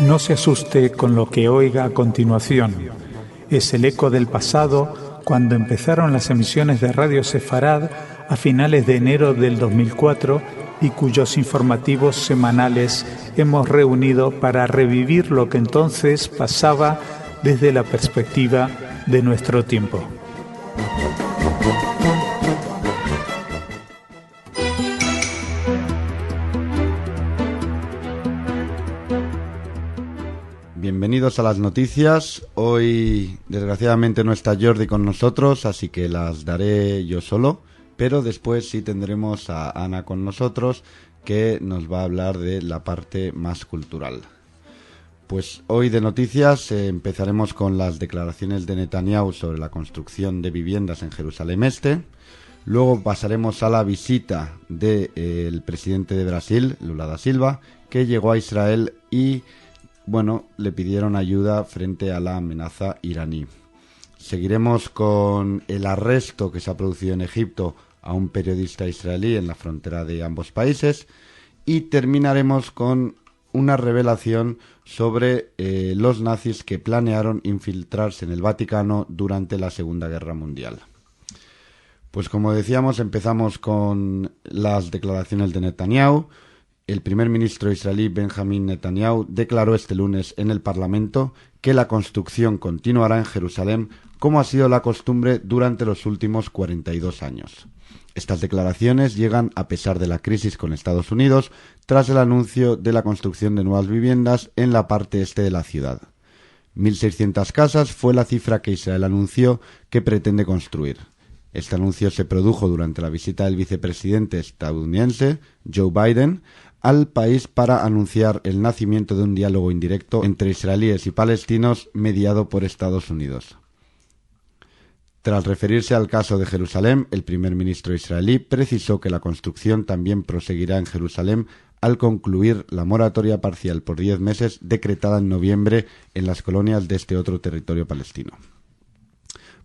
No se asuste con lo que oiga a continuación. Es el eco del pasado cuando empezaron las emisiones de Radio Sefarad a finales de enero del 2004 y cuyos informativos semanales hemos reunido para revivir lo que entonces pasaba desde la perspectiva de nuestro tiempo. Bienvenidos a las noticias. Hoy, desgraciadamente, no está Jordi con nosotros, así que las daré yo solo. Pero después sí tendremos a Ana con nosotros, que nos va a hablar de la parte más cultural. Pues hoy de noticias empezaremos con las declaraciones de Netanyahu sobre la construcción de viviendas en Jerusalén Este. Luego pasaremos a la visita del presidente de Brasil, Lula da Silva, que llegó a Israel y le pidieron ayuda frente a la amenaza iraní. Seguiremos con el arresto que se ha producido en Egipto a un periodista israelí en la frontera de ambos países y terminaremos con una revelación sobre los nazis que planearon infiltrarse en el Vaticano durante la Segunda Guerra Mundial. Pues como decíamos, empezamos con las declaraciones de Netanyahu. El primer ministro israelí Benjamin Netanyahu declaró este lunes en el Parlamento que la construcción continuará en Jerusalén como ha sido la costumbre durante los últimos 42 años. Estas declaraciones llegan a pesar de la crisis con Estados Unidos tras el anuncio de la construcción de nuevas viviendas en la parte este de la ciudad. 1.600 casas fue la cifra que Israel anunció que pretende construir. Este anuncio se produjo durante la visita del vicepresidente estadounidense, Joe Biden, al país para anunciar el nacimiento de un diálogo indirecto entre israelíes y palestinos mediado por Estados Unidos. Tras referirse al caso de Jerusalén, el primer ministro israelí precisó que la construcción también proseguirá en Jerusalén al concluir la moratoria parcial por 10 meses decretada en noviembre en las colonias de este otro territorio palestino.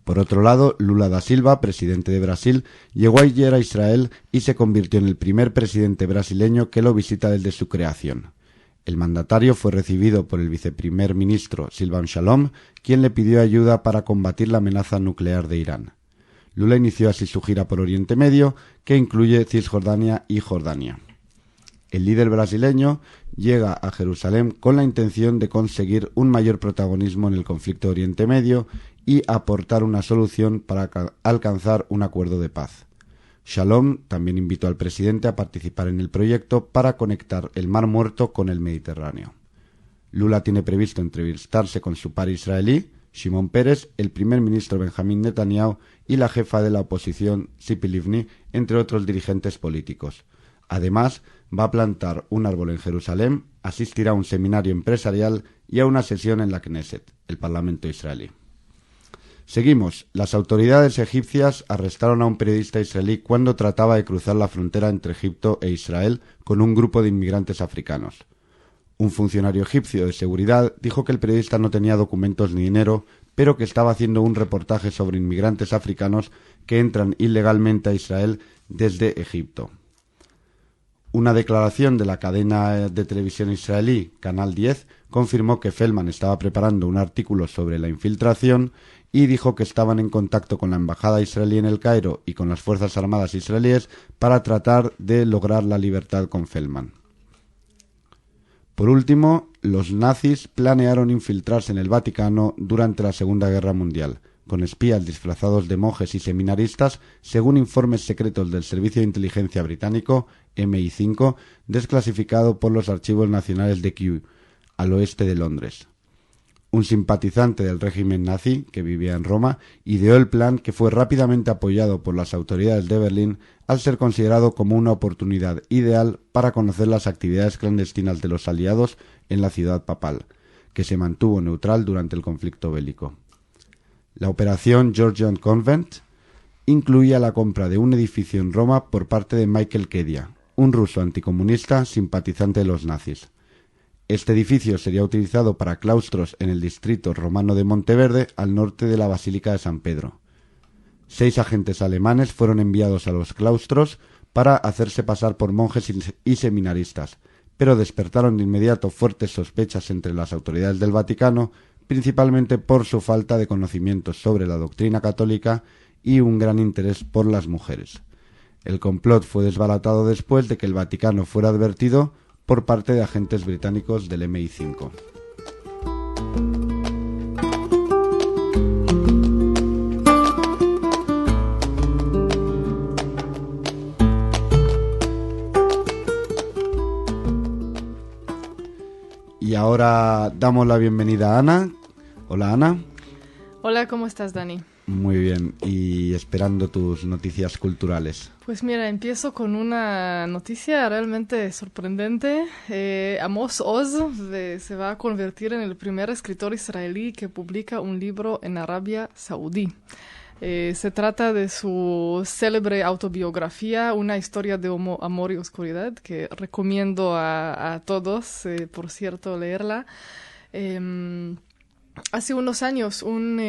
Por otro lado, Lula da Silva, presidente de Brasil, llegó ayer a Israel y se convirtió en el primer presidente brasileño que lo visita desde su creación. El mandatario fue recibido por el viceprimer ministro Silvan Shalom, quien le pidió ayuda para combatir la amenaza nuclear de Irán. Lula inició así su gira por Oriente Medio, que incluye Cisjordania y Jordania. El líder brasileño llega a Jerusalén con la intención de conseguir un mayor protagonismo en el conflicto de Oriente Medio y aportar una solución para alcanzar un acuerdo de paz. Shalom también invitó al presidente a participar en el proyecto para conectar el Mar Muerto con el Mediterráneo. Lula tiene previsto entrevistarse con su par israelí, Shimon Peres, el primer ministro Benjamin Netanyahu y la jefa de la oposición, Tzipi Livni, entre otros dirigentes políticos. Además, va a plantar un árbol en Jerusalén, asistirá a un seminario empresarial y a una sesión en la Knesset, el Parlamento israelí. Seguimos. Las autoridades egipcias arrestaron a un periodista israelí cuando trataba de cruzar la frontera entre Egipto e Israel con un grupo de inmigrantes africanos. Un funcionario egipcio de seguridad dijo que el periodista no tenía documentos ni dinero, pero que estaba haciendo un reportaje sobre inmigrantes africanos que entran ilegalmente a Israel desde Egipto. Una declaración de la cadena de televisión israelí, Canal 10, confirmó que Feldman estaba preparando un artículo sobre la infiltración y dijo que estaban en contacto con la embajada israelí en El Cairo y con las Fuerzas Armadas israelíes para tratar de lograr la libertad con Feldman. Por último, los nazis planearon infiltrarse en el Vaticano durante la Segunda Guerra Mundial, con espías disfrazados de monjes y seminaristas, según informes secretos del Servicio de Inteligencia británico, MI5, desclasificado por los archivos nacionales de Kew, al oeste de Londres. Un simpatizante del régimen nazi, que vivía en Roma, ideó el plan que fue rápidamente apoyado por las autoridades de Berlín al ser considerado como una oportunidad ideal para conocer las actividades clandestinas de los aliados en la ciudad papal, que se mantuvo neutral durante el conflicto bélico. La operación Georgian Convent incluía la compra de un edificio en Roma por parte de Michael Kedia, un ruso anticomunista simpatizante de los nazis. Este edificio sería utilizado para claustros en el distrito romano de Monteverde, al norte de la Basílica de San Pedro. 6 agentes alemanes fueron enviados a los claustros para hacerse pasar por monjes y seminaristas, pero despertaron de inmediato fuertes sospechas entre las autoridades del Vaticano, principalmente por su falta de conocimientos sobre la doctrina católica y un gran interés por las mujeres. El complot fue desbaratado después de que el Vaticano fuera advertido por parte de agentes británicos del MI5. Y ahora damos la bienvenida a Ana. Hola, Ana. Hola, ¿cómo estás, Dani? Muy bien, y esperando tus noticias culturales. Pues mira, empiezo con una noticia realmente sorprendente. Amos Oz se va a convertir en el primer escritor israelí que publica un libro en Arabia Saudí. Se trata de su célebre autobiografía, Una historia de amor y oscuridad, que recomiendo a todos, por cierto, leerla. Hace unos años, un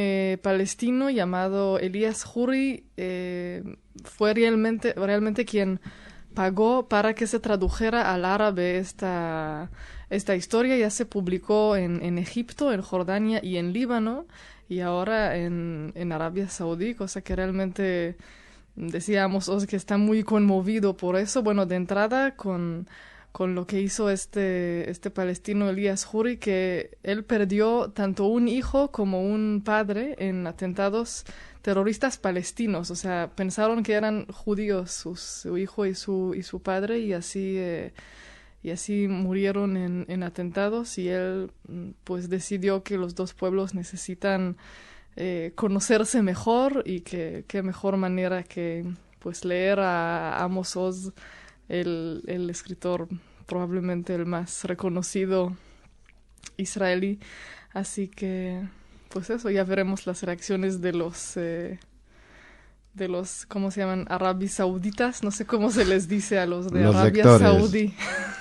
palestino llamado Elias Huri fue realmente quien pagó para que se tradujera al árabe esta historia. Ya se publicó en Egipto, en Jordania y en Líbano, y ahora en Arabia Saudí, cosa que realmente decíamos que está muy conmovido por eso. Bueno, de entrada con lo que hizo este palestino Elias Huri, que él perdió tanto un hijo como un padre en atentados terroristas palestinos. O sea, pensaron que eran judíos su hijo y su padre, y así murieron en atentados, y él pues decidió que los dos pueblos necesitan conocerse mejor, y que qué mejor manera que pues leer a Amos Oz, el escritor probablemente el más reconocido israelí. Así que pues eso, ya veremos las reacciones de los ¿cómo se llaman? Arabis Sauditas, no sé cómo se les dice a los de Arabia Saudí.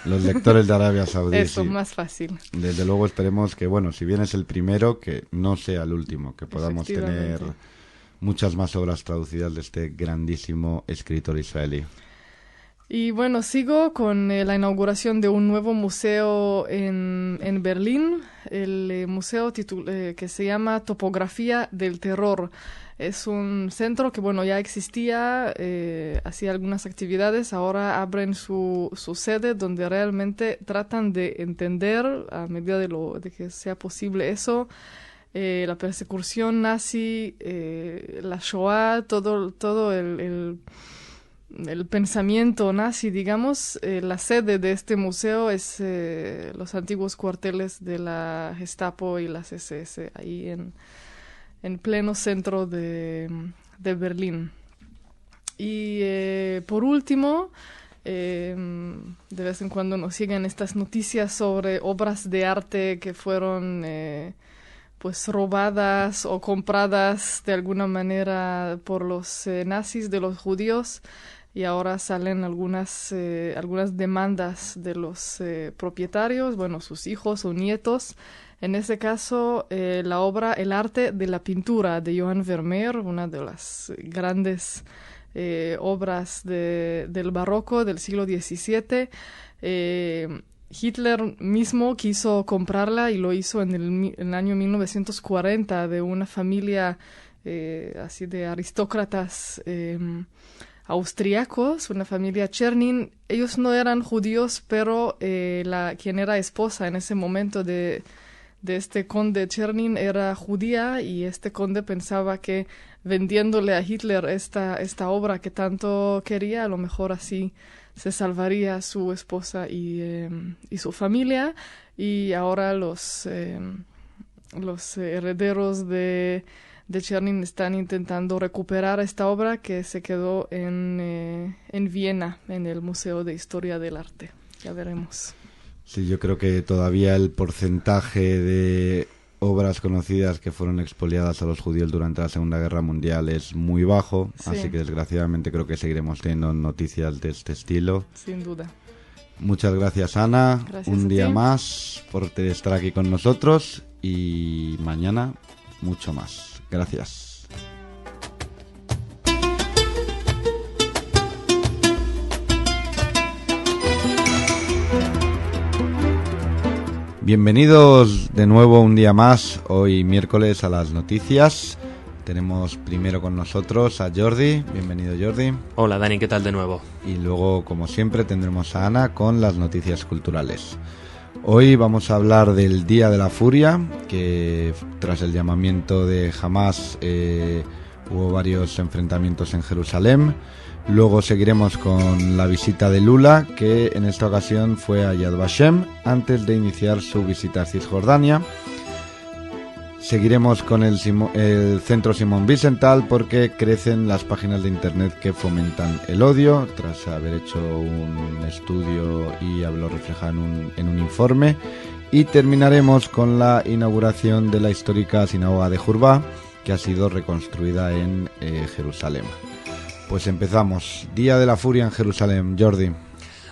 Los lectores de Arabia Saudí. Eso, sí. Más fácil. Desde luego esperemos que, bueno, si bien es el primero, que no sea el último, que podamos tener muchas más obras traducidas de este grandísimo escritor israelí. Y bueno, sigo con la inauguración de un nuevo museo en Berlín, el museo que se llama Topografía del Terror. Es un centro que, bueno, ya existía, hacía algunas actividades, ahora abren su sede, donde realmente tratan de entender, a medida de que sea posible eso, la persecución nazi, la Shoah, todo el pensamiento nazi, digamos. La sede de este museo es los antiguos cuarteles de la Gestapo y las SS, ahí en pleno centro de Berlín. Y por último, de vez en cuando nos siguen estas noticias sobre obras de arte que fueron pues robadas o compradas de alguna manera por los nazis de los judíos, y ahora salen algunas demandas de los propietarios, bueno, sus hijos o nietos. En ese caso, la obra El arte de la pintura de Johann Vermeer, una de las grandes obras del barroco del siglo XVII. Hitler mismo quiso comprarla, y lo hizo en el año 1940, de una familia así de aristócratas austriacos, una familia Chernin. Ellos no eran judíos, pero quien era esposa en ese momento de este conde Chernin era judía, y este conde pensaba que vendiéndole a Hitler esta obra que tanto quería, a lo mejor así se salvaría su esposa y su familia. Y ahora los herederos de Chernin están intentando recuperar esta obra, que se quedó en Viena, en el Museo de Historia del Arte. Ya veremos. Sí, yo creo que todavía el porcentaje de obras conocidas que fueron expoliadas a los judíos durante la Segunda Guerra Mundial es muy bajo, sí. Así que desgraciadamente creo que seguiremos teniendo noticias de este estilo. Sin duda. Muchas gracias, Ana. Gracias un día ti. más por estar aquí con nosotros, y mañana mucho más. Gracias. Bienvenidos de nuevo un día más, hoy miércoles, a las noticias. Tenemos primero con nosotros a Jordi. Bienvenido, Jordi. Hola, Dani, ¿qué tal de nuevo? Y luego, como siempre, tendremos a Ana con las noticias culturales. Hoy vamos a hablar del Día de la Furia, que tras el llamamiento de Hamás hubo varios enfrentamientos en Jerusalén. Luego seguiremos con la visita de Lula, que en esta ocasión fue a Yad Vashem antes de iniciar su visita a Cisjordania. Seguiremos con el Centro Simón Wiesenthal, porque crecen las páginas de internet que fomentan el odio, tras haber hecho un estudio y haberlo reflejado en un informe. Y terminaremos con la inauguración de la histórica sinagoga de Jurba, que ha sido reconstruida en Jerusalén. Pues empezamos. Día de la Furia en Jerusalén. Jordi.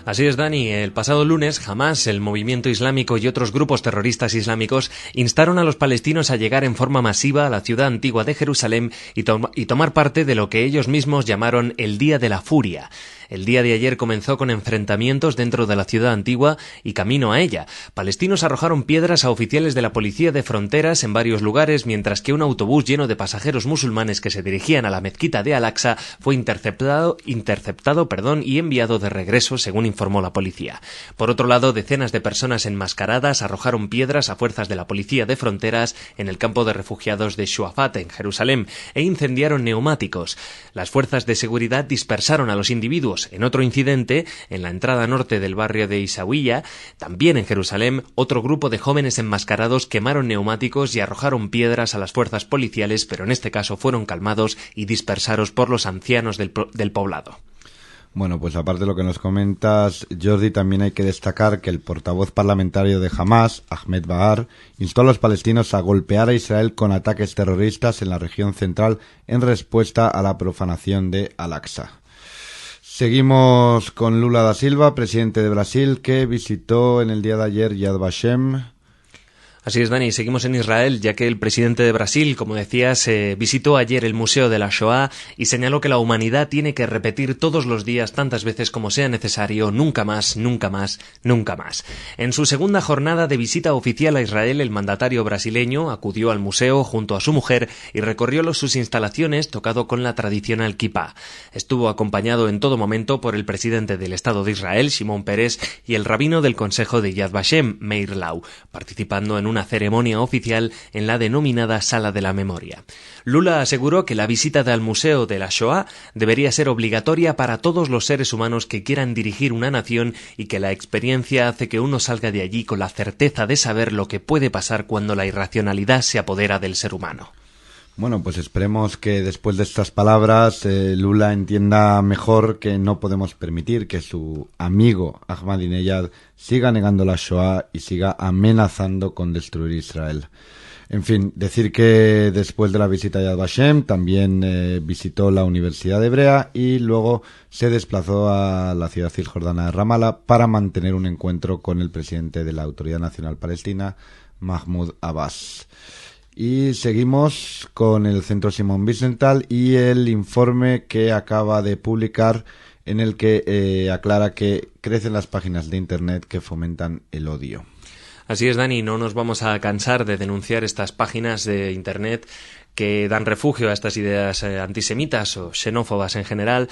Así es, Dani. El pasado lunes, Hamás, el movimiento islámico y otros grupos terroristas islámicos instaron a los palestinos a llegar en forma masiva a la ciudad antigua de Jerusalén y tomar parte de lo que ellos mismos llamaron el Día de la Furia. El día de ayer comenzó con enfrentamientos dentro de la ciudad antigua y camino a ella. Palestinos arrojaron piedras a oficiales de la policía de fronteras en varios lugares, mientras que un autobús lleno de pasajeros musulmanes que se dirigían a la mezquita de Al-Aqsa fue interceptado y enviado de regreso, según informó la policía. Por otro lado, decenas de personas enmascaradas arrojaron piedras a fuerzas de la policía de fronteras en el campo de refugiados de Shuafat, en Jerusalén, e incendiaron neumáticos. Las fuerzas de seguridad dispersaron a los individuos. En otro incidente, en la entrada norte del barrio de Isawiya, también en Jerusalén, otro grupo de jóvenes enmascarados quemaron neumáticos y arrojaron piedras a las fuerzas policiales, pero en este caso fueron calmados y dispersados por los ancianos del poblado. Bueno, pues aparte de lo que nos comentas, Jordi, también hay que destacar que el portavoz parlamentario de Hamás, Ahmed Bahar, instó a los palestinos a golpear a Israel con ataques terroristas en la región central en respuesta a la profanación de Al-Aqsa. Seguimos con Lula da Silva, presidente de Brasil, que visitó en el día de ayer Yad Vashem. Así es, Dani, seguimos en Israel, ya que el presidente de Brasil, como decías, visitó ayer el Museo de la Shoah y señaló que la humanidad tiene que repetir todos los días, tantas veces como sea necesario, nunca más, nunca más, nunca más. En su segunda jornada de visita oficial a Israel, el mandatario brasileño acudió al museo junto a su mujer y recorrió sus instalaciones tocado con la tradicional kipá. Estuvo acompañado en todo momento por el presidente del Estado de Israel, Shimon Peres, y el rabino del Consejo de Yad Vashem, Meir Lau, participando en una ceremonia oficial en la denominada Sala de la Memoria. Lula aseguró que la visita al Museo de la Shoah debería ser obligatoria para todos los seres humanos que quieran dirigir una nación y que la experiencia hace que uno salga de allí con la certeza de saber lo que puede pasar cuando la irracionalidad se apodera del ser humano. Bueno, pues esperemos que después de estas palabras Lula entienda mejor que no podemos permitir que su amigo Ahmadinejad siga negando la Shoah y siga amenazando con destruir Israel. En fin, decir que después de la visita a Yad Vashem también visitó la Universidad Hebrea y luego se desplazó a la ciudad cisjordana de Ramallah para mantener un encuentro con el presidente de la Autoridad Nacional Palestina, Mahmoud Abbas. Y seguimos con el Centro Simón Wiesenthal y el informe que acaba de publicar, en el que aclara que crecen las páginas de internet que fomentan el odio. Así es, Dani, no nos vamos a cansar de denunciar estas páginas de internet que dan refugio a estas ideas antisemitas o xenófobas en general.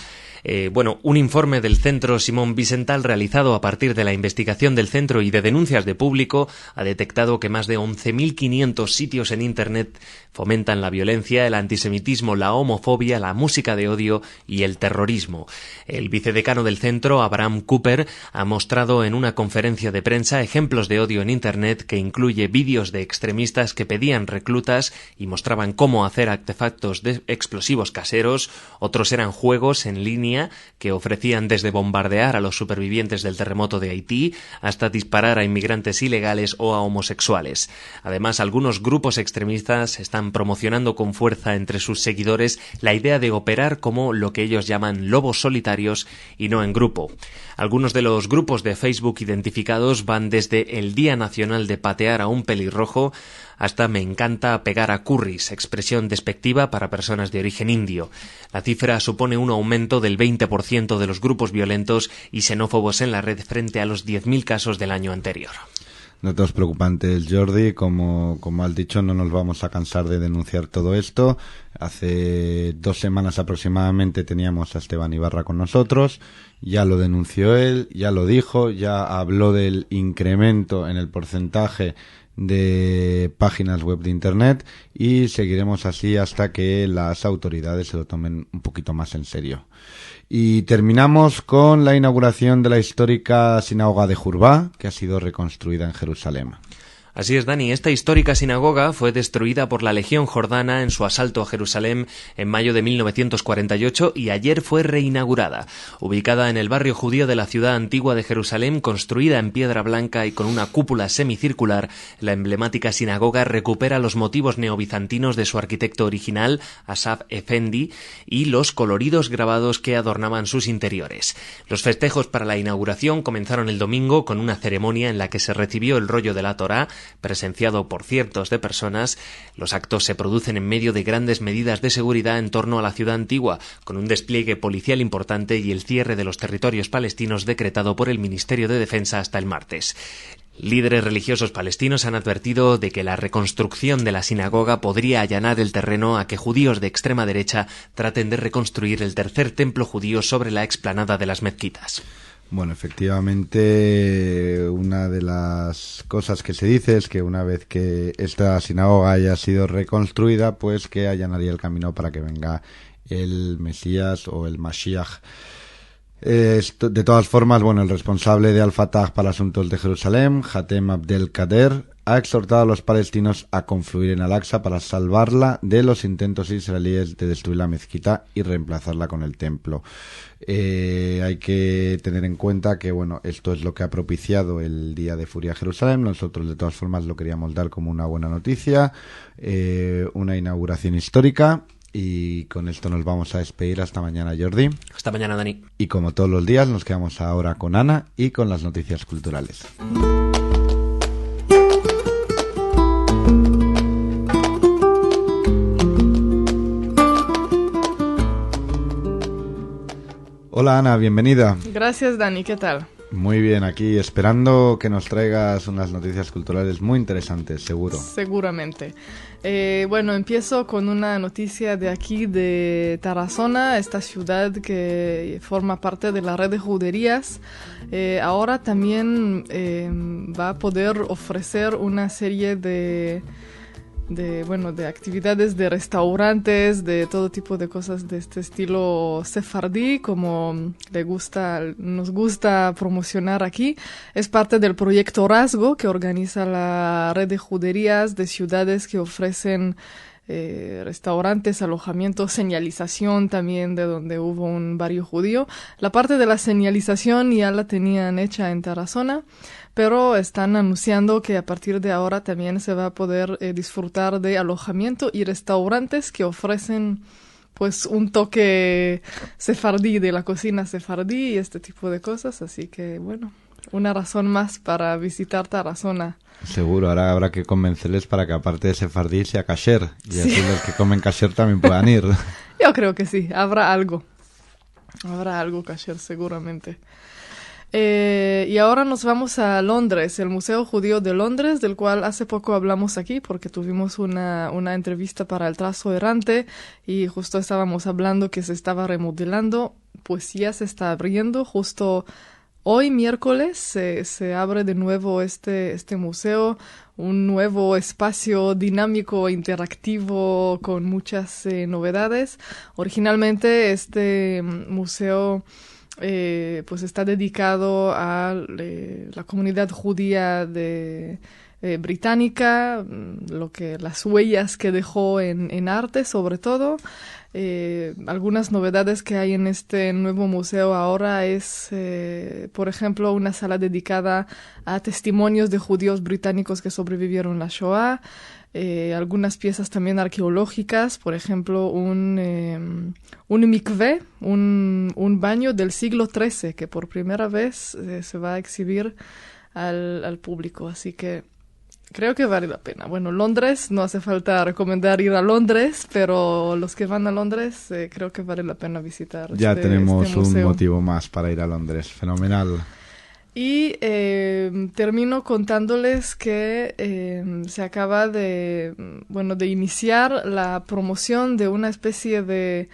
Un informe del Centro Simón Wiesenthal realizado a partir de la investigación del centro y de denuncias de público ha detectado que más de 11.500 sitios en Internet fomentan la violencia, el antisemitismo, la homofobia, la música de odio y el terrorismo. El vicedecano del centro, Abraham Cooper, ha mostrado en una conferencia de prensa ejemplos de odio en Internet que incluye vídeos de extremistas que pedían reclutas y mostraban cómo hacer artefactos explosivos caseros. Otros eran juegos en línea que ofrecían desde bombardear a los supervivientes del terremoto de Haití hasta disparar a inmigrantes ilegales o a homosexuales. Además, algunos grupos extremistas están promocionando con fuerza entre sus seguidores la idea de operar como lo que ellos llaman lobos solitarios y no en grupo. Algunos de los grupos de Facebook identificados van desde el Día Nacional de Patear a un Pelirrojo hasta Me encanta pegar a curris, expresión despectiva para personas de origen indio. La cifra supone un aumento del 20% de los grupos violentos y xenófobos en la red frente a los 10.000 casos del año anterior. Datos preocupantes, Jordi. Como has dicho, no nos vamos a cansar de denunciar todo esto. Hace 2 semanas aproximadamente teníamos a Esteban Ibarra con nosotros. Ya lo denunció él, ya lo dijo, ya habló del incremento en el porcentaje de páginas web de Internet y seguiremos así hasta que las autoridades se lo tomen un poquito más en serio. Y terminamos con la inauguración de la histórica sinagoga de Jurba, que ha sido reconstruida en Jerusalén. Así es, Dani. Esta histórica sinagoga fue destruida por la Legión Jordana en su asalto a Jerusalén en mayo de 1948 y ayer fue reinaugurada. Ubicada en el barrio judío de la ciudad antigua de Jerusalén, construida en piedra blanca y con una cúpula semicircular, la emblemática sinagoga recupera los motivos neobizantinos de su arquitecto original, Asaf Efendi, y los coloridos grabados que adornaban sus interiores. Los festejos para la inauguración comenzaron el domingo con una ceremonia en la que se recibió el rollo de la Torá, presenciado por cientos de personas. Los actos se producen en medio de grandes medidas de seguridad en torno a la ciudad antigua, con un despliegue policial importante y el cierre de los territorios palestinos decretado por el Ministerio de Defensa hasta el martes. Líderes religiosos palestinos han advertido de que la reconstrucción de la sinagoga podría allanar el terreno a que judíos de extrema derecha traten de reconstruir el tercer templo judío sobre la explanada de las mezquitas. Bueno, efectivamente, una de las cosas que se dice es que una vez que esta sinagoga haya sido reconstruida, pues que allanaría el camino para que venga el Mesías o el Mashiach. De todas formas, bueno, el responsable de Al-Fatah para asuntos de Jerusalén, Hatem Abdelkader, ha exhortado a los palestinos a confluir en Al-Aqsa para salvarla de los intentos israelíes de destruir la mezquita y reemplazarla con el templo. Hay que tener en cuenta que, bueno, esto es lo que ha propiciado el Día de Furia a Jerusalén. Nosotros, de todas formas, lo queríamos dar como una buena noticia, una inauguración histórica. Y con esto nos vamos a despedir. Hasta mañana, Jordi. Hasta mañana, Dani. Y como todos los días, nos quedamos ahora con Ana y con las noticias culturales. Hola, Ana, bienvenida. Gracias, Dani, ¿qué tal? Muy bien, aquí esperando que nos traigas unas noticias culturales muy interesantes, seguro. Seguramente. Bueno, empiezo con una noticia de aquí, de Tarazona, esta ciudad que forma parte de la red de juderías. Ahora también va a poder ofrecer una serie de actividades de restaurantes, de todo tipo de cosas de este estilo sefardí, como nos gusta promocionar aquí. Es parte del proyecto Rasgo, que organiza la red de juderías de ciudades que ofrecen restaurantes, alojamientos, señalización también de donde hubo un barrio judío. La parte de la señalización ya la tenían hecha en Tarazona, pero están anunciando que a partir de ahora también se va a poder disfrutar de alojamiento y restaurantes que ofrecen pues un toque sefardí, de la cocina sefardí y este tipo de cosas. Así que bueno, una razón más para visitar Tarazona. Seguro, ahora habrá que convencerles para que aparte de sefardí sea kasher y así los que comen kasher también puedan ir. Yo creo que sí, habrá algo kasher seguramente. Y ahora nos vamos a Londres, el Museo Judío de Londres, del cual hace poco hablamos aquí porque tuvimos una entrevista para el Trazo Errante y justo estábamos hablando que se estaba remodelando. Pues ya se está abriendo. Justo hoy miércoles se abre de nuevo este museo, un nuevo espacio dinámico, interactivo, con muchas novedades. Originalmente este museo pues está dedicado a la comunidad judía británica, las huellas que dejó en arte sobre todo. Algunas novedades que hay en este nuevo museo ahora es, por ejemplo, una sala dedicada a testimonios de judíos británicos que sobrevivieron la Shoah. Algunas piezas también arqueológicas, por ejemplo, un mikvé, un baño del siglo XIII que por primera vez se va a exhibir al público, así que creo que vale la pena. Bueno, Londres, no hace falta recomendar ir a Londres, pero los que van a Londres creo que vale la pena visitar. Ya tenemos este museo. Un motivo más para ir a Londres, fenomenal. Y termino contándoles que se acaba de iniciar la promoción de una especie de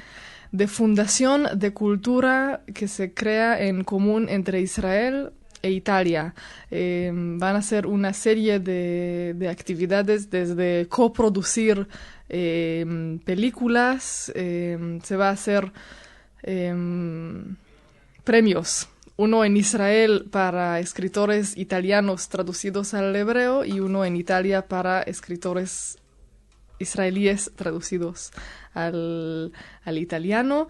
fundación de cultura que se crea en común entre Israel e Italia. Van a hacer una serie de actividades, desde coproducir películas, se va a hacer premios. Uno en Israel para escritores italianos traducidos al hebreo y uno en Italia para escritores israelíes traducidos al italiano.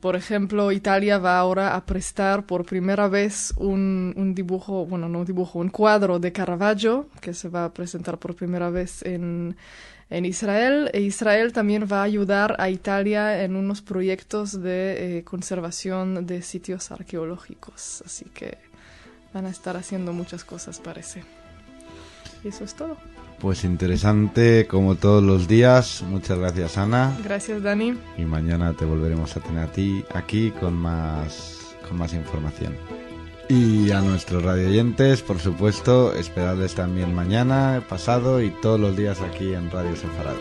Por ejemplo, Italia va ahora a prestar por primera vez un cuadro de Caravaggio que se va a presentar por primera vez en Israel. E Israel también va a ayudar a Italia en unos proyectos de conservación de sitios arqueológicos. Así que van a estar haciendo muchas cosas, parece. Y eso es todo. Pues interesante como todos los días. Muchas gracias, Ana. Gracias, Dani. Y mañana te volveremos a tener a ti aquí con más información. Y a nuestros radioyentes, por supuesto, esperarles también mañana, pasado y todos los días aquí en Radio Sefarad.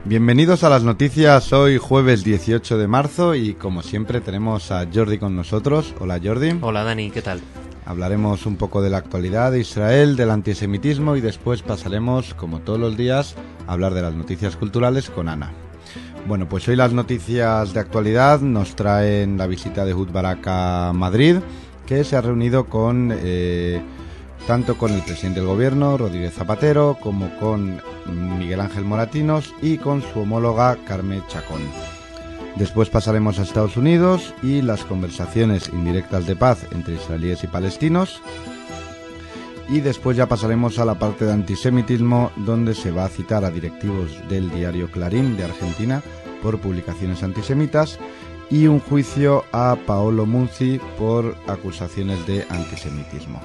Bienvenidos a las noticias, hoy jueves 18 de marzo y como siempre tenemos a Jordi con nosotros. Hola, Jordi. Hola, Dani, ¿qué tal? Hablaremos un poco de la actualidad de Israel, del antisemitismo y después pasaremos, como todos los días, a hablar de las noticias culturales con Ana. Bueno, pues hoy las noticias de actualidad nos traen la visita de Ehud Barak a Madrid, que se ha reunido tanto con el presidente del gobierno, Rodríguez Zapatero, como con Miguel Ángel Moratinos y con su homóloga Carme Chacón. Después pasaremos a Estados Unidos y las conversaciones indirectas de paz entre israelíes y palestinos. Y después ya pasaremos a la parte de antisemitismo, donde se va a citar a directivos del diario Clarín de Argentina por publicaciones antisemitas y un juicio a Paolo Munzi por acusaciones de antisemitismo.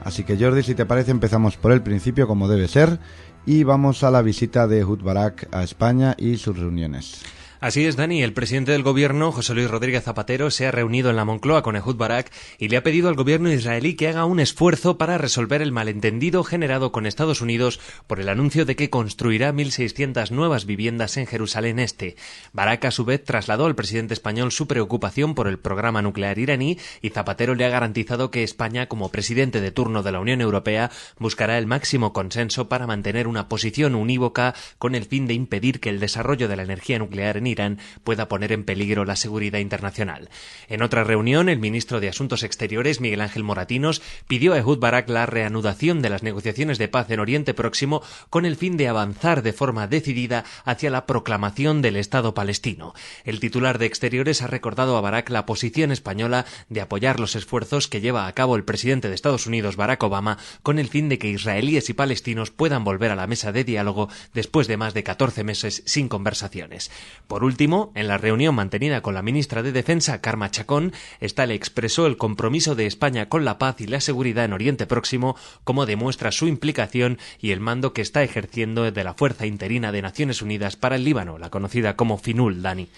Así que, Jordi, si te parece, empezamos por el principio, como debe ser, y vamos a la visita de Ehud Barak a España y sus reuniones. Así es, Dani. El presidente del gobierno, José Luis Rodríguez Zapatero, se ha reunido en la Moncloa con Ehud Barak y le ha pedido al gobierno israelí que haga un esfuerzo para resolver el malentendido generado con Estados Unidos por el anuncio de que construirá 1.600 nuevas viviendas en Jerusalén Este. Barak, a su vez, trasladó al presidente español su preocupación por el programa nuclear iraní y Zapatero le ha garantizado que España, como presidente de turno de la Unión Europea, buscará el máximo consenso para mantener una posición unívoca con el fin de impedir que el desarrollo de la energía nuclear en Irán pueda poner en peligro la seguridad internacional. En otra reunión, el ministro de Asuntos Exteriores, Miguel Ángel Moratinos, pidió a Ehud Barak la reanudación de las negociaciones de paz en Oriente Próximo con el fin de avanzar de forma decidida hacia la proclamación del Estado palestino. El titular de Exteriores ha recordado a Barak la posición española de apoyar los esfuerzos que lleva a cabo el presidente de Estados Unidos, Barack Obama, con el fin de que israelíes y palestinos puedan volver a la mesa de diálogo después de más de 14 meses sin conversaciones. Por último, en la reunión mantenida con la ministra de Defensa, Carme Chacón, esta le expresó el compromiso de España con la paz y la seguridad en Oriente Próximo, como demuestra su implicación y el mando que está ejerciendo de la Fuerza Interina de Naciones Unidas para el Líbano, la conocida como FINUL, Dani.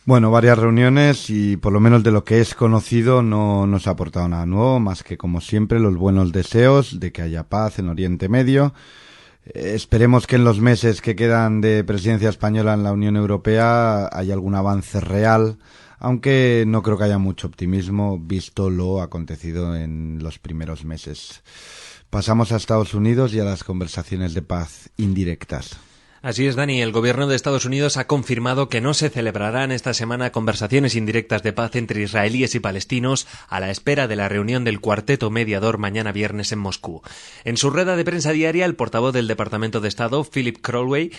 Bueno, varias reuniones y por lo menos de lo que es conocido no nos ha aportado nada nuevo, más que como siempre los buenos deseos de que haya paz en Oriente Medio. Esperemos que en los meses que quedan de presidencia española en la Unión Europea haya algún avance real, aunque no creo que haya mucho optimismo visto lo acontecido en los primeros meses. Pasamos a Estados Unidos y a las conversaciones de paz indirectas. Así es, Dani. El gobierno de Estados Unidos ha confirmado que no se celebrarán esta semana conversaciones indirectas de paz entre israelíes y palestinos a la espera de la reunión del cuarteto mediador mañana viernes en Moscú. En su rueda de prensa diaria, el portavoz del Departamento de Estado, Philip Crowley,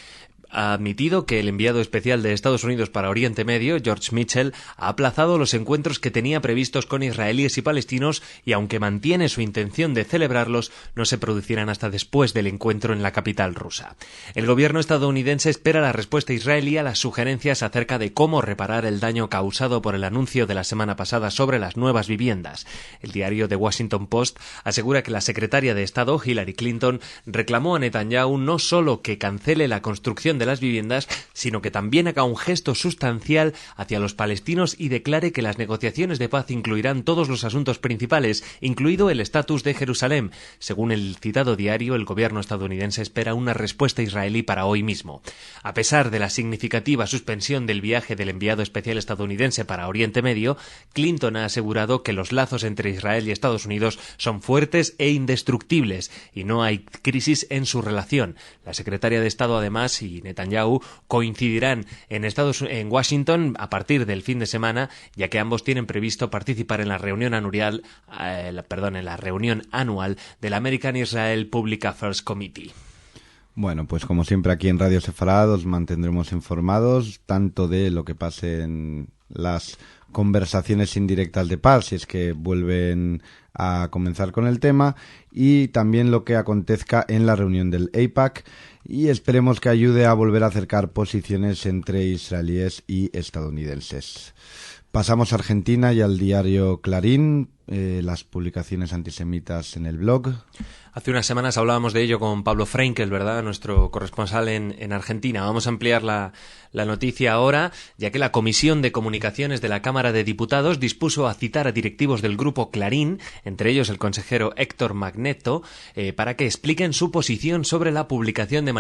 ha admitido que el enviado especial de Estados Unidos para Oriente Medio, George Mitchell, ha aplazado los encuentros que tenía previstos con israelíes y palestinos y, aunque mantiene su intención de celebrarlos, no se producirán hasta después del encuentro en la capital rusa. El gobierno estadounidense espera la respuesta israelí a las sugerencias acerca de cómo reparar el daño causado por el anuncio de la semana pasada sobre las nuevas viviendas. El diario The Washington Post asegura que la secretaria de Estado, Hillary Clinton, reclamó a Netanyahu no solo que cancele la construcción de las viviendas, sino que también haga un gesto sustancial hacia los palestinos y declare que las negociaciones de paz incluirán todos los asuntos principales, incluido el estatus de Jerusalén. Según el citado diario, el gobierno estadounidense espera una respuesta israelí para hoy mismo. A pesar de la significativa suspensión del viaje del enviado especial estadounidense para Oriente Medio, Clinton ha asegurado que los lazos entre Israel y Estados Unidos son fuertes e indestructibles y no hay crisis en su relación. La secretaria de Estado, además, y Netanyahu coincidirán en Washington a partir del fin de semana, ya que ambos tienen previsto participar en la reunión anual del American Israel Public Affairs Committee. Bueno, pues como siempre aquí en Radio Sefarad os mantendremos informados tanto de lo que pase en las conversaciones indirectas de paz, si es que vuelven a comenzar con el tema, y también lo que acontezca en la reunión del AIPAC, y esperemos que ayude a volver a acercar posiciones entre israelíes y estadounidenses. Pasamos a Argentina y al diario Clarín, las publicaciones antisemitas en el blog. Hace unas semanas hablábamos de ello con Pablo Frenkel, ¿verdad?, nuestro corresponsal en Argentina. Vamos a ampliar la noticia ahora, ya que la Comisión de Comunicaciones de la Cámara de Diputados dispuso a citar a directivos del grupo Clarín, entre ellos el consejero Héctor Magneto, para que expliquen su posición sobre la publicación de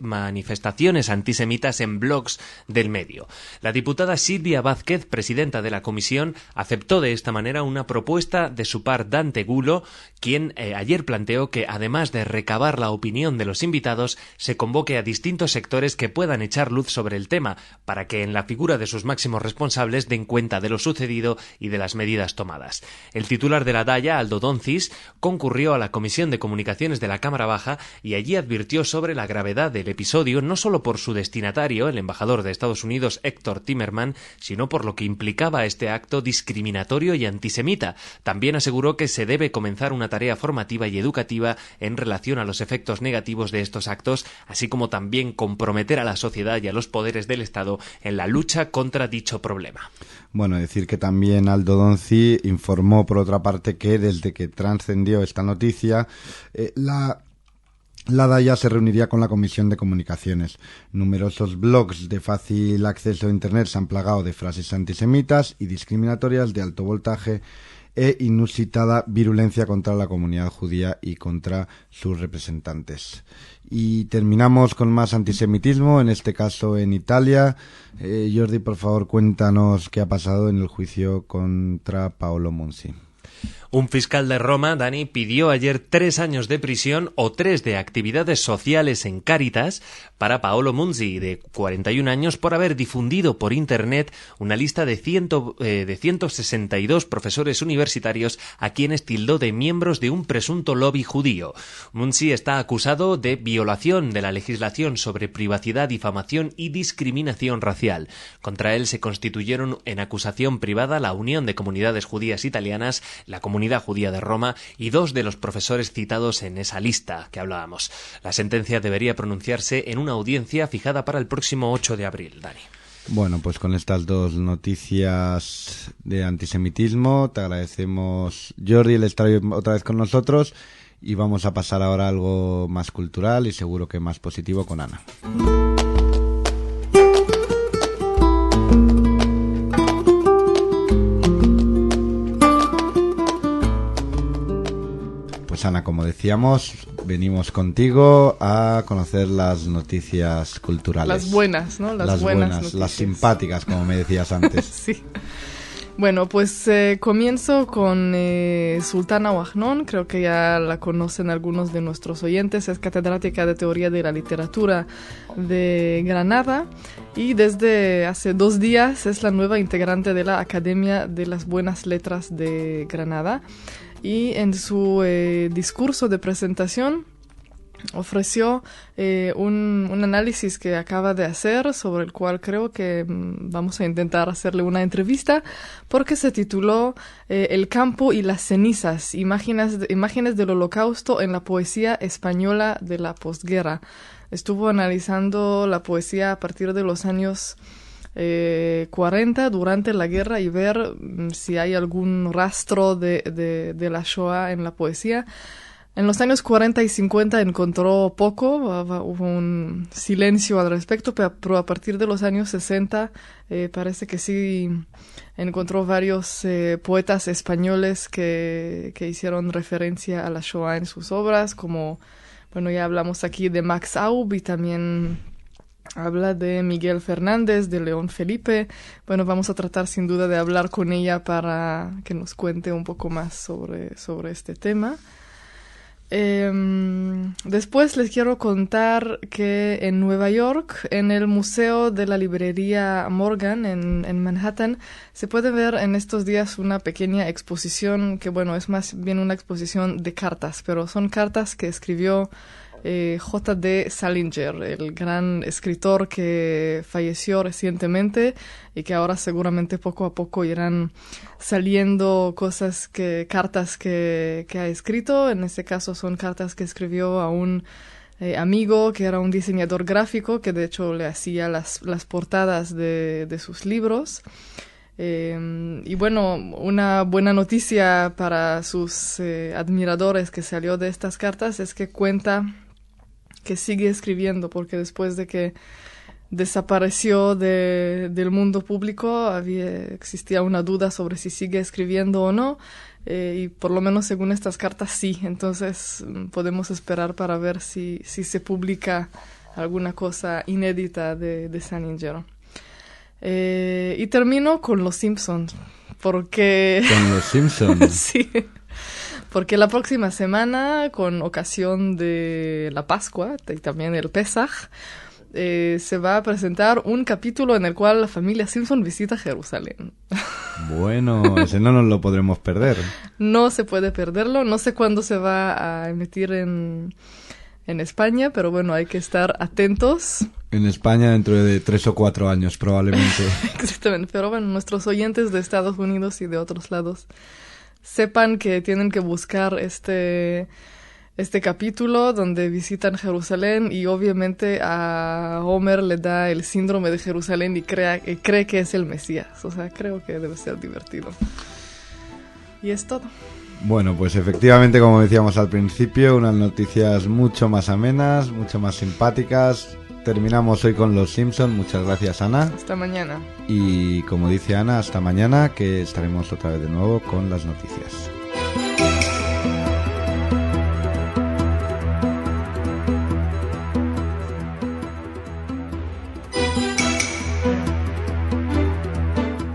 manifestaciones antisemitas en blogs del medio. La diputada Silvia Vázquez, presidenta de la comisión, aceptó de esta manera una propuesta de su par Dante Gulo, quien ayer planteó que, además de recabar la opinión de los invitados, se convoque a distintos sectores que puedan echar luz sobre el tema, para que en la figura de sus máximos responsables den cuenta de lo sucedido y de las medidas tomadas. El titular de la DAIA, Aldo Donzis, concurrió a la Comisión de Comunicaciones de la Cámara Baja y allí advirtió sobre la gravedad del episodio, no solo por su destinatario, el embajador de Estados Unidos Héctor Timerman, sino por lo que implicaba este acto discriminatorio y antisemita. También aseguró que se debe comenzar una tarea formativa y educativa en relación a los efectos negativos de estos actos, así como también comprometer a la sociedad y a los poderes del Estado en la lucha contra dicho problema. Bueno, decir que también Aldo Donzi informó, por otra parte, que desde que trascendió esta noticia, la DAIA se reuniría con la Comisión de Comunicaciones. Numerosos blogs de fácil acceso a Internet se han plagado de frases antisemitas y discriminatorias de alto voltaje e inusitada virulencia contra la comunidad judía y contra sus representantes. Y terminamos con más antisemitismo, en este caso en Italia. Jordi, por favor, cuéntanos qué ha pasado en el juicio contra Paolo Monsi. Un fiscal de Roma, Dani, pidió ayer 3 años de prisión o 3 de actividades sociales en Cáritas para Paolo Monsi, de 41 años, por haber difundido por Internet una lista de 162 profesores universitarios a quienes tildó de miembros de un presunto lobby judío. Monsi está acusado de violación de la legislación sobre privacidad, difamación y discriminación racial. Contra él se constituyeron en acusación privada la Unión de Comunidades Judías Italianas, la Comunidad Judía de Roma y 2 de los profesores citados en esa lista que hablábamos. La sentencia debería pronunciarse en una audiencia fijada para el próximo 8 de abril, Dani. Bueno, pues con estas 2 noticias de antisemitismo te agradecemos, Jordi, el estar otra vez con nosotros, y vamos a pasar ahora a algo más cultural y seguro que más positivo con Ana. Pues Ana, como decíamos, venimos contigo a conocer las noticias culturales. Las buenas, ¿no? Las buenas noticias. Las simpáticas, como me decías antes. Sí. Bueno, pues comienzo con Sultana Wahnon, creo que ya la conocen algunos de nuestros oyentes, es catedrática de Teoría de la Literatura de Granada y desde hace 2 días es la nueva integrante de la Academia de las Buenas Letras de Granada. Y en su discurso de presentación ofreció un análisis que acaba de hacer, sobre el cual creo que vamos a intentar hacerle una entrevista, porque se tituló El campo y las cenizas, imágenes del Holocausto en la poesía española de la posguerra. Estuvo analizando la poesía a partir de los años 40 durante la guerra y ver si hay algún rastro de la Shoah en la poesía. En los años 40 y 50 encontró poco, hubo un silencio al respecto, pero a partir de los años 60 parece que sí encontró varios poetas españoles que hicieron referencia a la Shoah en sus obras, como, bueno, ya hablamos aquí de Max Aub y también habla de Miguel Fernández, de León Felipe. Bueno, vamos a tratar sin duda de hablar con ella para que nos cuente un poco más sobre este tema. Después les quiero contar que en Nueva York, en el Museo de la Librería Morgan en Manhattan, se puede ver en estos días una pequeña exposición que, bueno, es más bien una exposición de cartas, pero son cartas que escribió J.D. Salinger, el gran escritor que falleció recientemente y que ahora seguramente poco a poco irán saliendo cartas que ha escrito. En este caso son cartas que escribió a un amigo que era un diseñador gráfico, que de hecho le hacía las portadas de sus libros. Y bueno, una buena noticia para sus admiradores que salió de estas cartas es que cuenta que sigue escribiendo, porque después de que desapareció del mundo público existía una duda sobre si sigue escribiendo o no, y por lo menos según estas cartas sí. Entonces podemos esperar para ver si se publica alguna cosa inédita de Salinger. Y termino con Los Simpsons, porque... ¿Con Los Simpsons? Sí. Porque la próxima semana, con ocasión de la Pascua y también el Pesaj, se va a presentar un capítulo en el cual la familia Simpson visita Jerusalén. Bueno, ese no nos lo podremos perder. No se puede perderlo. No sé cuándo se va a emitir en España, pero bueno, hay que estar atentos. En España dentro de 3 o 4 años probablemente. Exactamente, pero bueno, nuestros oyentes de Estados Unidos y de otros lados sepan que tienen que buscar este capítulo donde visitan Jerusalén, y obviamente a Homer le da el síndrome de Jerusalén y cree que es el Mesías. O sea, creo que debe ser divertido. Y es todo. Bueno, pues efectivamente, como decíamos al principio, unas noticias mucho más amenas, mucho más simpáticas. Terminamos hoy con Los Simpsons. Muchas gracias, Ana. Hasta mañana. Y como dice Ana, hasta mañana, que estaremos otra vez de nuevo con las noticias.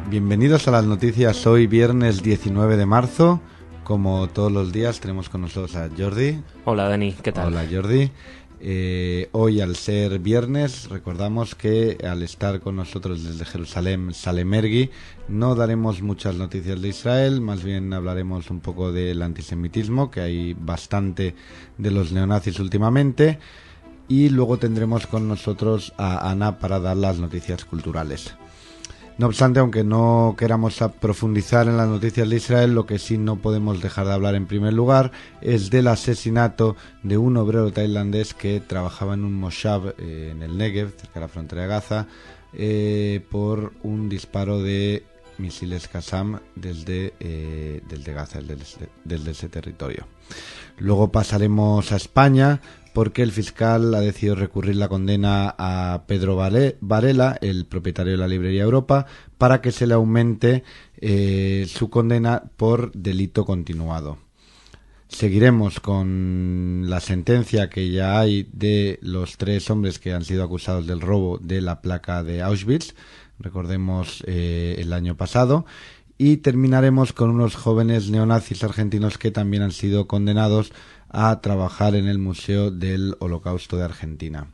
Bienvenidos a las noticias. Hoy viernes 19 de marzo. Como todos los días tenemos con nosotros a Jordi. Hola, Dani, ¿qué tal? Hola, Jordi. Hoy, al ser viernes, recordamos que al estar con nosotros desde Jerusalén Salemergui, no daremos muchas noticias de Israel, más bien hablaremos un poco del antisemitismo, que hay bastante de los neonazis últimamente, y luego tendremos con nosotros a Ana para dar las noticias culturales. No obstante, aunque no queramos profundizar en las noticias de Israel, lo que sí no podemos dejar de hablar en primer lugar es del asesinato de un obrero tailandés que trabajaba en un moshav en el Negev, cerca de la frontera de Gaza, por un disparo de misiles Qassam desde Gaza, desde ese territorio. Luego pasaremos a España, porque el fiscal ha decidido recurrir la condena a Pedro Varela, el propietario de la librería Europa, para que se le aumente su condena por delito continuado. Seguiremos con la sentencia que ya hay de los 3 hombres que han sido acusados del robo de la placa de Auschwitz, recordemos el año pasado, y terminaremos con unos jóvenes neonazis argentinos que también han sido condenados a trabajar en el Museo del Holocausto de Argentina.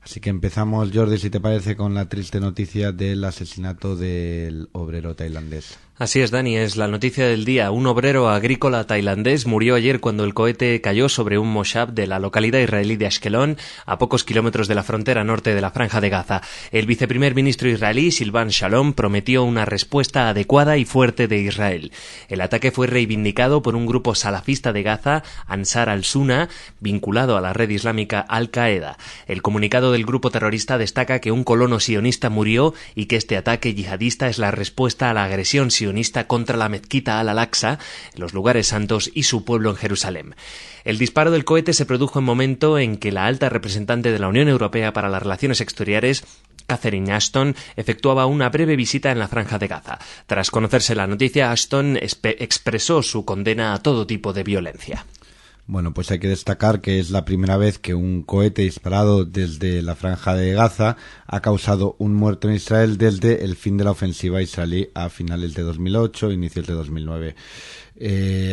Así que empezamos, Jordi, si te parece, con la triste noticia del asesinato del obrero tailandés. Así es, Dani, es la noticia del día. Un obrero agrícola tailandés murió ayer cuando el cohete cayó sobre un moshav de la localidad israelí de Ashkelon, a pocos kilómetros de la frontera norte de la Franja de Gaza. El viceprimer ministro israelí, Silvan Shalom, prometió una respuesta adecuada y fuerte de Israel. El ataque fue reivindicado por un grupo salafista de Gaza, Ansar al-Sunna, vinculado a la red islámica Al-Qaeda. El comunicado del grupo terrorista destaca que un colono sionista murió y que este ataque yihadista es la respuesta a la agresión sionista contra la mezquita Al-Aqsa, los lugares santos y su pueblo en Jerusalén. El disparo del cohete se produjo en momento en que la alta representante de la Unión Europea para las Relaciones Exteriores, Catherine Ashton, efectuaba una breve visita en la Franja de Gaza. Tras conocerse la noticia, Ashton expresó su condena a todo tipo de violencia. Bueno, pues hay que destacar que es la primera vez que un cohete disparado desde la Franja de Gaza ha causado un muerto en Israel desde el fin de la ofensiva israelí a finales de 2008, inicios de 2009.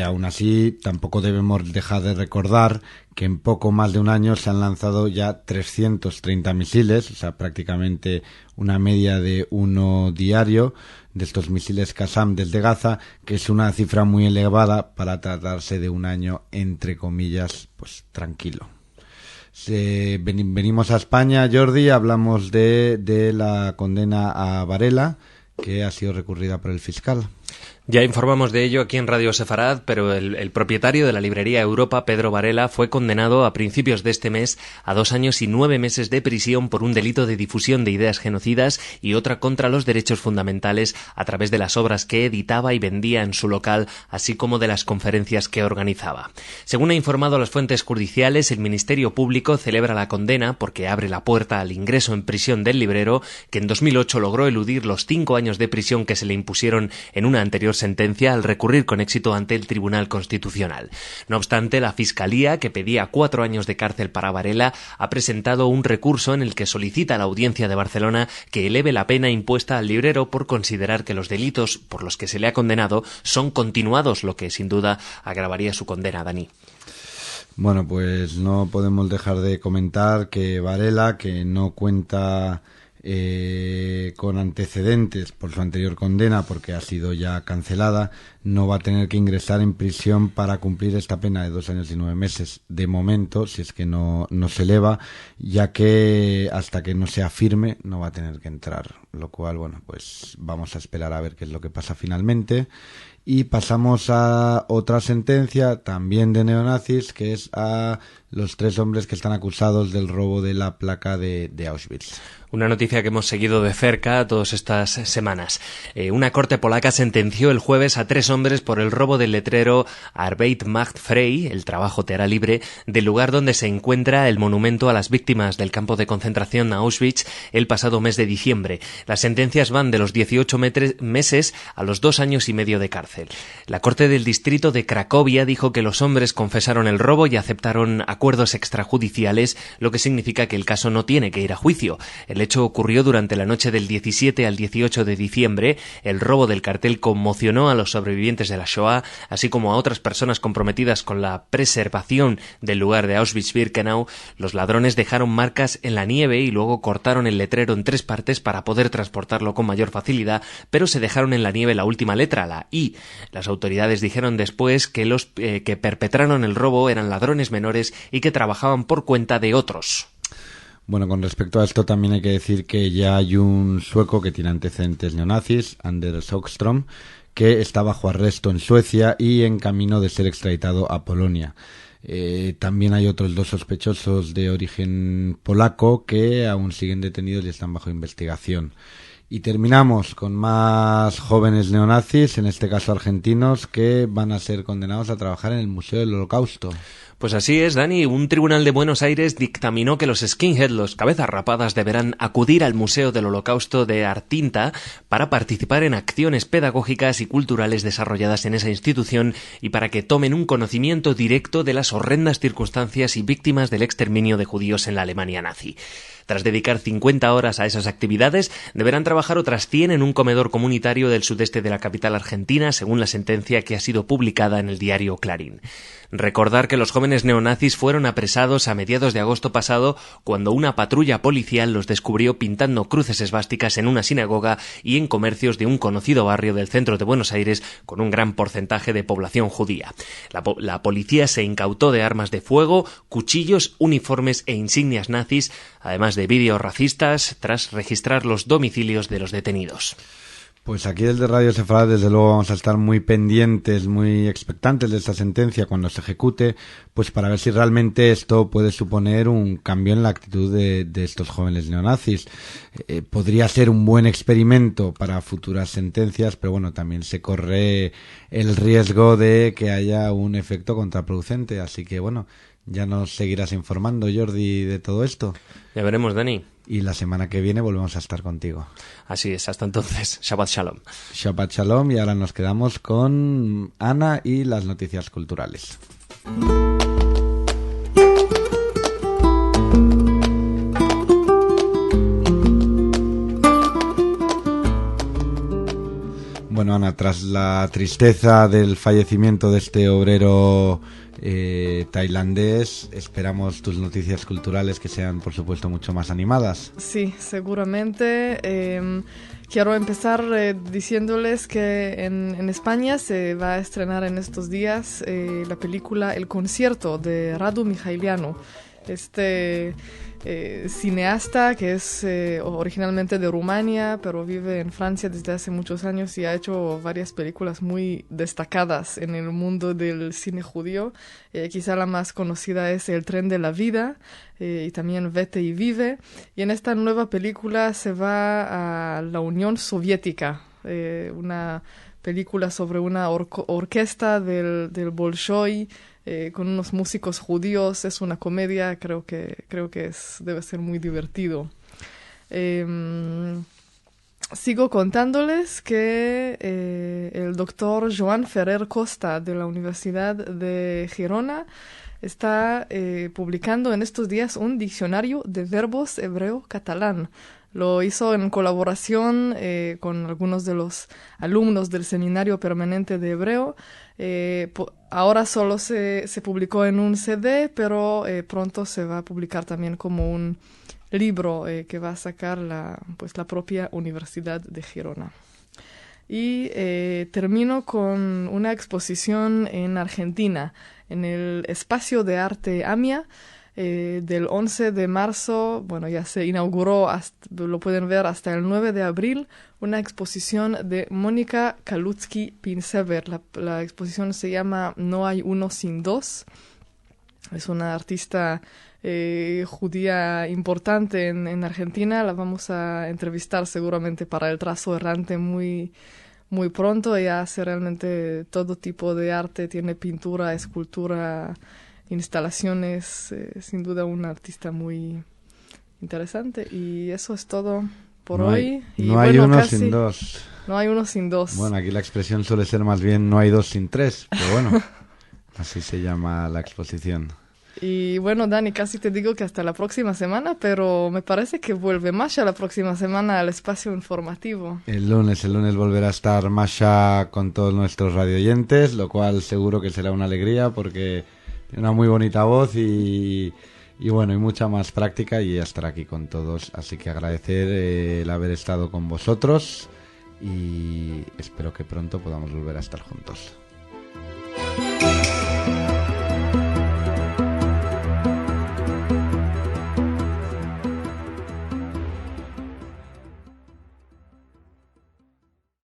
Aún así, tampoco debemos dejar de recordar que en poco más de un año se han lanzado ya 330 misiles, o sea, prácticamente una media de uno diario de estos misiles Qassam desde Gaza, que es una cifra muy elevada para tratarse de un año, entre comillas, pues tranquilo. Venimos a España, Jordi, hablamos de la condena a Varela, que ha sido recurrida por el fiscal. Ya informamos de ello aquí en Radio Sefarad, pero el propietario de la librería Europa, Pedro Varela, fue condenado a principios de este mes a 2 años y 9 meses de prisión por un delito de difusión de ideas genocidas y otra contra los derechos fundamentales a través de las obras que editaba y vendía en su local, así como de las conferencias que organizaba. Según ha informado las fuentes judiciales, el Ministerio Público celebra la condena porque abre la puerta al ingreso en prisión del librero, que en 2008 logró eludir los 5 años de prisión que se le impusieron en una anterior sentencia al recurrir con éxito ante el Tribunal Constitucional. No obstante, la Fiscalía, que pedía 4 años de cárcel para Varela, ha presentado un recurso en el que solicita a la Audiencia de Barcelona que eleve la pena impuesta al librero por considerar que los delitos por los que se le ha condenado son continuados, lo que sin duda agravaría su condena, Dani. Bueno, pues no podemos dejar de comentar que Varela, que no cuenta con antecedentes por su anterior condena, porque ha sido ya cancelada, no va a tener que ingresar en prisión para cumplir esta pena de 2 años y 9 meses de momento, si es que no se eleva, ya que hasta que no sea firme no va a tener que entrar, lo cual, bueno, pues vamos a esperar a ver qué es lo que pasa finalmente. Y pasamos a otra sentencia, también de neonazis, que es a los 3 hombres que están acusados del robo de la placa de Auschwitz. Una noticia que hemos seguido de cerca todas estas semanas. Una corte polaca sentenció el jueves a 3 hombres por el robo del letrero Arbeit macht frei, el trabajo te hará libre, del lugar donde se encuentra el monumento a las víctimas del campo de concentración Auschwitz el pasado mes de diciembre. Las sentencias van de los 18 meses a los 2 años y medio de cárcel. La Corte del Distrito de Cracovia dijo que los hombres confesaron el robo y aceptaron acuerdos extrajudiciales, lo que significa que el caso no tiene que ir a juicio. El hecho ocurrió durante la noche del 17 al 18 de diciembre. El robo del cartel conmocionó a los sobrevivientes de la Shoah, así como a otras personas comprometidas con la preservación del lugar de Auschwitz-Birkenau. Los ladrones dejaron marcas en la nieve y luego cortaron el letrero en 3 partes para poder transportarlo con mayor facilidad, pero se dejaron en la nieve la última letra, la I. Las autoridades dijeron después que los que perpetraron el robo eran ladrones menores y que trabajaban por cuenta de otros. Bueno, con respecto a esto también hay que decir que ya hay un sueco que tiene antecedentes neonazis, Anders Högström, que está bajo arresto en Suecia y en camino de ser extraditado a Polonia. También hay otros 2 sospechosos de origen polaco que aún siguen detenidos y están bajo investigación. Y terminamos con más jóvenes neonazis, en este caso argentinos, que van a ser condenados a trabajar en el Museo del Holocausto. Pues así es, Dani. Un tribunal de Buenos Aires dictaminó que los skinheads, los cabezas rapadas, deberán acudir al Museo del Holocausto de Artinta para participar en acciones pedagógicas y culturales desarrolladas en esa institución y para que tomen un conocimiento directo de las horrendas circunstancias y víctimas del exterminio de judíos en la Alemania nazi. Tras dedicar 50 horas a esas actividades, deberán trabajar otras 100 en un comedor comunitario del sudeste de la capital argentina, según la sentencia que ha sido publicada en el diario Clarín. Recordar que los jóvenes neonazis fueron apresados a mediados de agosto pasado cuando una patrulla policial los descubrió pintando cruces esvásticas en una sinagoga y en comercios de un conocido barrio del centro de Buenos Aires con un gran porcentaje de población judía. La policía se incautó de armas de fuego, cuchillos, uniformes e insignias nazis, además de vídeos racistas, tras registrar los domicilios de los detenidos. Pues aquí desde Radio Sefarad, desde luego, vamos a estar muy pendientes, muy expectantes de esta sentencia cuando se ejecute, pues para ver si realmente esto puede suponer un cambio en la actitud de estos jóvenes neonazis. Podría ser un buen experimento para futuras sentencias, pero bueno, también se corre el riesgo de que haya un efecto contraproducente. Así que bueno, ya nos seguirás informando, Jordi, de todo esto. Ya veremos, Dani. Y la semana que viene volvemos a estar contigo. Así es, hasta entonces. Shabbat Shalom. Shabbat Shalom, y ahora nos quedamos con Ana y las noticias culturales. Bueno, Ana, tras la tristeza del fallecimiento de este obrero tailandés, esperamos tus noticias culturales que sean, por supuesto, mucho más animadas. Sí, seguramente. Quiero empezar diciéndoles que en España se va a estrenar en estos días la película El concierto de Radu Mihailianu. Este cineasta que es originalmente de Rumania, pero vive en Francia desde hace muchos años y ha hecho varias películas muy destacadas en el mundo del cine judío. Quizá la más conocida es El tren de la vida y también Vete y vive. Y en esta nueva película se va a la Unión Soviética, una película sobre una orquesta del Bolshoi, con unos músicos judíos. Es una comedia, creo que debe ser muy divertido. Sigo contándoles que el doctor Joan Ferrer Costa de la Universidad de Girona está publicando en estos días un diccionario de verbos hebreo-catalán. Lo hizo en colaboración con algunos de los alumnos del Seminario Permanente de Hebreo. Ahora solo se publicó en un CD, pero pronto se va a publicar también como un libro que va a sacar la propia Universidad de Girona. Y termino con una exposición en Argentina, en el Espacio de Arte AMIA, del 11 de marzo, bueno, ya se inauguró, lo pueden ver hasta el 9 de abril, una exposición de Mónica Kalutsky-Pinsever. La exposición se llama No hay uno sin dos. Es una artista judía importante en Argentina. La vamos a entrevistar seguramente para el trazo errante muy pronto. Ella hace realmente todo tipo de arte, tiene pintura, escultura, instalaciones, sin duda una artista muy interesante. Y eso es todo por hoy. No hay uno sin dos. No hay uno sin dos. Bueno, aquí la expresión suele ser más bien no hay dos sin tres, pero bueno, así se llama la exposición. Y bueno, Dani, casi te digo que hasta la próxima semana, pero me parece que vuelve Masha la próxima semana al espacio informativo. El lunes volverá a estar Masha con todos nuestros radioyentes, lo cual seguro que será una alegría porque tiene una muy bonita voz y bueno, y mucha más práctica, y estar aquí con todos. Así que agradecer el haber estado con vosotros y espero que pronto podamos volver a estar juntos.